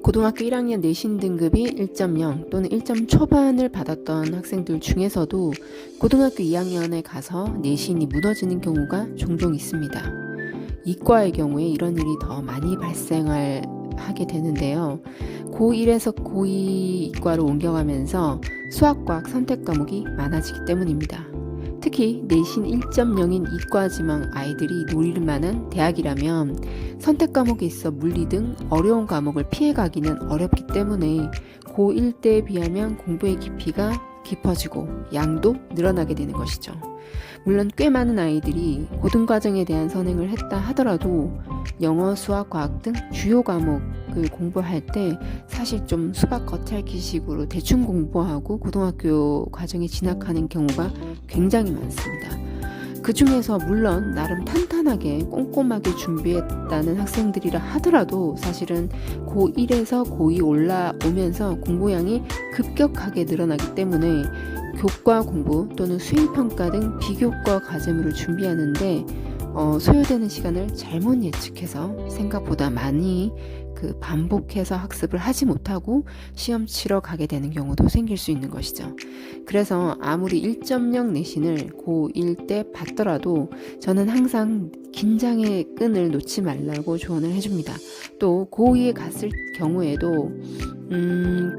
고등학교 1학년 내신 등급이 1.0 또는 1점 초반을 받았던 학생들 중에서도 고등학교 2학년에 가서 내신이 무너지는 경우가 종종 있습니다. 이과의 경우에 이런 일이 더 많이 하게 되는데요. 고1에서 고2 이과로 옮겨가면서 수학과학 선택 과목이 많아지기 때문입니다. 특히 내신 1.0인 이과 지망 아이들이 노릴 만한 대학이라면 선택 과목에 있어 물리 등 어려운 과목을 피해가기는 어렵기 때문에 고1 때에 비하면 공부의 깊이가 깊어지고 양도 늘어나게 되는 것이죠. 물론 꽤 많은 아이들이 고등과정에 대한 선행을 했다 하더라도 영어, 수학, 과학 등 주요 과목을 공부할 때 사실 좀 수박 겉핥기식으로 대충 공부하고 고등학교 과정에 진학하는 경우가 굉장히 많습니다. 그 중에서 물론 나름 탄탄하게 꼼꼼하게 준비했다는 학생들이라 하더라도 사실은 고1에서 고2 올라오면서 공부량이 급격하게 늘어나기 때문에 교과 공부 또는 수행평가 등 비교과 과제물을 준비하는데 소요되는 시간을 잘못 예측해서 생각보다 많이 반복해서 학습을 하지 못하고 시험 치러 가게 되는 경우도 생길 수 있는 것이죠. 그래서 아무리 1.0 내신을 고1 때 받더라도 저는 항상 긴장의 끈을 놓지 말라고 조언을 해줍니다. 또 고2에 갔을 경우에도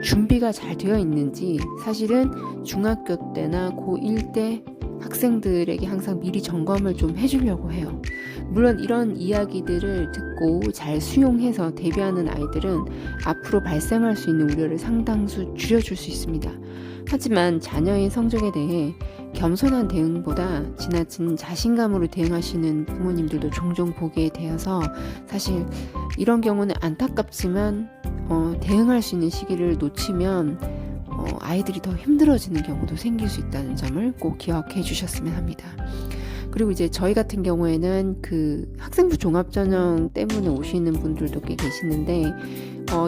준비가 잘 되어 있는지 사실은 중학교 때나 고1 때 학생들에게 항상 미리 점검을 좀 해주려고 해요. 물론 이런 이야기들을 듣고 잘 수용해서 대비하는 아이들은 앞으로 발생할 수 있는 우려를 상당수 줄여줄 수 있습니다. 하지만 자녀의 성적에 대해 겸손한 대응보다 지나친 자신감으로 대응하시는 부모님들도 종종 보게 되어서 사실 이런 경우는 안타깝지만 대응할 수 있는 시기를 놓치면 아이들이 더 힘들어지는 경우도 생길 수 있다는 점을 꼭 기억해 주셨으면 합니다. 그리고 이제 저희 같은 경우에는 학생부 종합전형 때문에 오시는 분들도 꽤 계시는데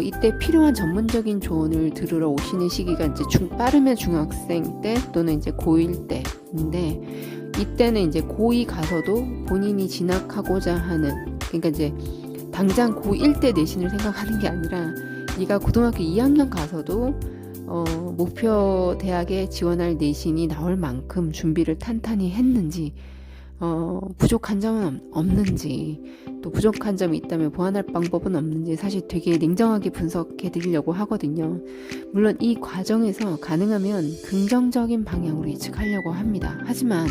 이때 필요한 전문적인 조언을 들으러 오시는 시기가 이제 빠르면 중학생 때 또는 이제 고1 때인데 이때는 이제 고2 가서도 본인이 진학하고자 하는 그러니까 이제 당장 고1 때 내신을 생각하는 게 아니라 네가 고등학교 2학년 가서도 목표 대학에 지원할 내신이 나올 만큼 준비를 탄탄히 했는지 부족한 점은 없는지 또 부족한 점이 있다면 보완할 방법은 없는지 사실 되게 냉정하게 분석해 드리려고 하거든요. 물론 이 과정에서 가능하면 긍정적인 방향으로 예측하려고 합니다. 하지만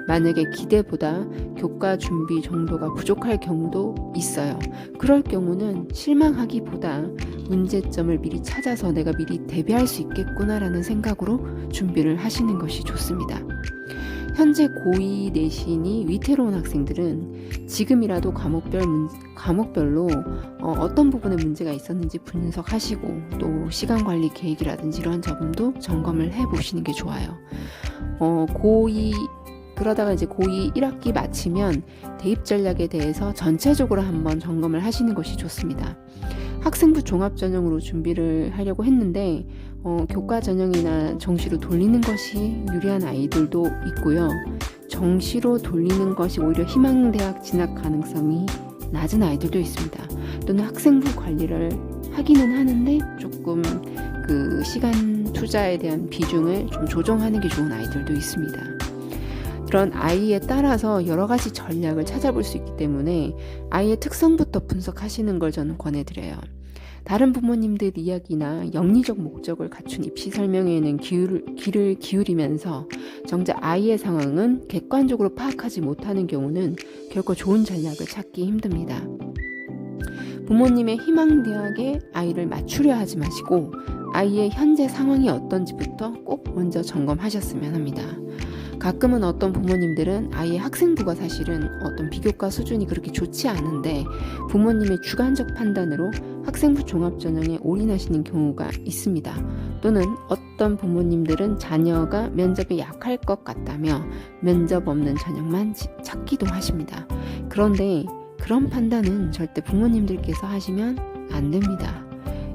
만약에 기대보다 교과 준비 정도가 부족할 경우도 있어요. 그럴 경우는 실망하기보다 문제점을 미리 찾아서 내가 미리 대비할 수 있겠구나라는 생각으로 준비를 하시는 것이 좋습니다. 현재 고2 내신이 위태로운 학생들은 지금이라도 과목별로 어떤 부분에 문제가 있었는지 분석하시고 또 시간관리 계획이라든지 이런 점도 점검을 해보시는 게 좋아요. 그러다가 이제 고2 1학기 마치면 대입 전략에 대해서 전체적으로 한번 점검을 하시는 것이 좋습니다. 학생부 종합전형으로 준비를 하려고 했는데 교과 전형이나 정시로 돌리는 것이 유리한 아이들도 있고요. 정시로 돌리는 것이 오히려 희망대학 진학 가능성이 낮은 아이들도 있습니다. 또는 학생부 관리를 하기는 하는데 조금 시간 투자에 대한 비중을 좀 조정하는 게 좋은 아이들도 있습니다. 그런 아이에 따라서 여러 가지 전략을 찾아볼 수 있기 때문에 아이의 특성부터 분석하시는 걸 저는 권해드려요. 다른 부모님들 이야기나 영리적 목적을 갖춘 입시 설명에는 귀를 기울이면서 정작 아이의 상황은 객관적으로 파악하지 못하는 경우는 결코 좋은 전략을 찾기 힘듭니다. 부모님의 희망대학에 아이를 맞추려 하지 마시고 아이의 현재 상황이 어떤지부터 꼭 먼저 점검하셨으면 합니다. 가끔은 어떤 부모님들은 아이의 학생부가 사실은 어떤 비교과 수준이 그렇게 좋지 않은데 부모님의 주관적 판단으로 학생부 종합전형에 올인하시는 경우가 있습니다. 또는 어떤 부모님들은 자녀가 면접에 약할 것 같다며 면접 없는 전형만 찾기도 하십니다. 그런데 그런 판단은 절대 부모님들께서 하시면 안 됩니다.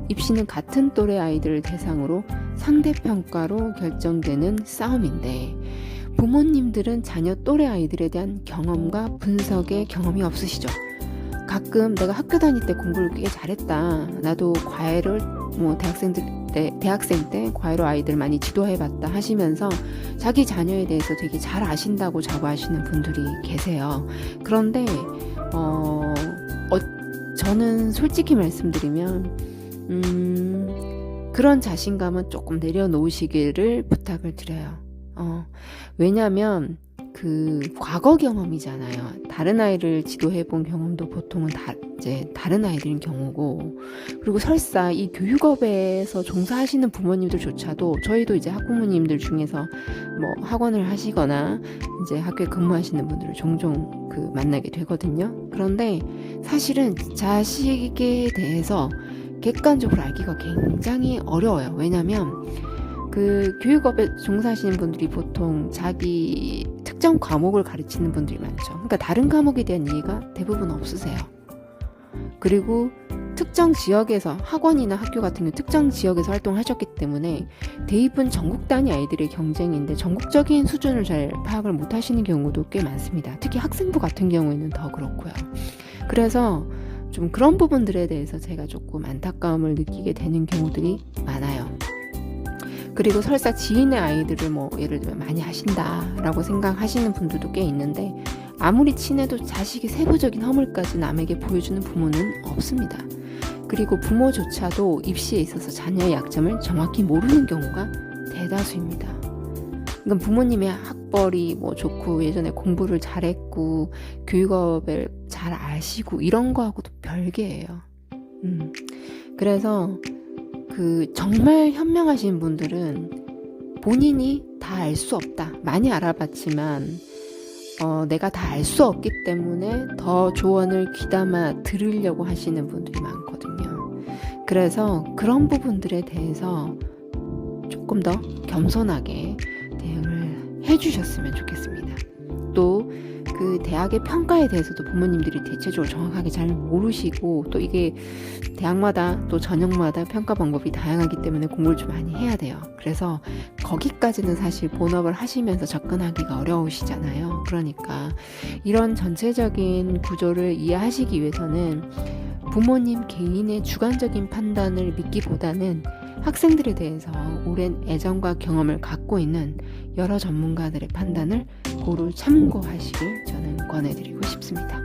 입시는 같은 또래 아이들을 대상으로 상대평가로 결정되는 싸움인데 부모님들은 자녀 또래 아이들에 대한 경험과 분석의 경험이 없으시죠. 가끔 내가 학교 다닐 때 공부를 꽤 잘했다. 나도 과외를 뭐 대학생 때 과외로 아이들 많이 지도해봤다 하시면서 자기 자녀에 대해서 되게 잘 아신다고 자부하시는 분들이 계세요. 그런데 저는 솔직히 말씀드리면 그런 자신감은 조금 내려놓으시기를 부탁을 드려요. 왜냐면 그 과거 경험이잖아요. 다른 아이를 지도해 본 경험도 보통은 이제 다른 아이들인 경우고, 그리고 설사 이 교육업에서 종사하시는 부모님들조차도 저희도 이제 학부모님들 중에서 뭐 학원을 하시거나 이제 학교에 근무하시는 분들을 종종 만나게 되거든요. 그런데 사실은 자식에 대해서 객관적으로 알기가 굉장히 어려워요. 왜냐면 그 교육업에 종사하시는 분들이 보통 자기 특정 과목을 가르치는 분들이 많죠. 그러니까 다른 과목에 대한 이해가 대부분 없으세요. 그리고 특정 지역에서 학원이나 학교 같은 경우 특정 지역에서 활동하셨기 때문에 대입은 전국 단위 아이들의 경쟁인데 전국적인 수준을 잘 파악을 못 하시는 경우도 꽤 많습니다. 특히 학생부 같은 경우에는 더 그렇고요. 그래서 좀 그런 부분들에 대해서 제가 조금 안타까움을 느끼게 되는 경우들이 많아요. 그리고 설사 지인의 아이들을 뭐 예를 들면 많이 하신다라고 생각하시는 분들도 꽤 있는데, 아무리 친해도 자식의 세부적인 허물까지 남에게 보여주는 부모는 없습니다. 그리고 부모조차도 입시에 있어서 자녀의 약점을 정확히 모르는 경우가 대다수입니다. 그러니까 부모님의 학벌이 뭐 좋고 예전에 공부를 잘했고 교육업을 잘 아시고 이런 거하고도 별개예요. 그래서 정말 현명하신 분들은 본인이 다 알 수 없다. 많이 알아봤지만 내가 다 알 수 없기 때문에 더 조언을 귀담아 들으려고 하시는 분들이 많거든요. 그래서 그런 부분들에 대해서 조금 더 겸손하게 대응을 해주셨으면 좋겠습니다. 또 그 대학의 평가에 대해서도 부모님들이 대체적으로 정확하게 잘 모르시고, 또 이게 대학마다 또 전형마다 평가 방법이 다양하기 때문에 공부를 좀 많이 해야 돼요. 그래서 거기까지는 사실 본업을 하시면서 접근하기가 어려우시잖아요. 그러니까 이런 전체적인 구조를 이해하시기 위해서는 부모님 개인의 주관적인 판단을 믿기보다는 학생들에 대해서 오랜 애정과 경험을 갖고 있는 여러 전문가들의 판단을 고루 참고하시길 저는 권해드리고 싶습니다.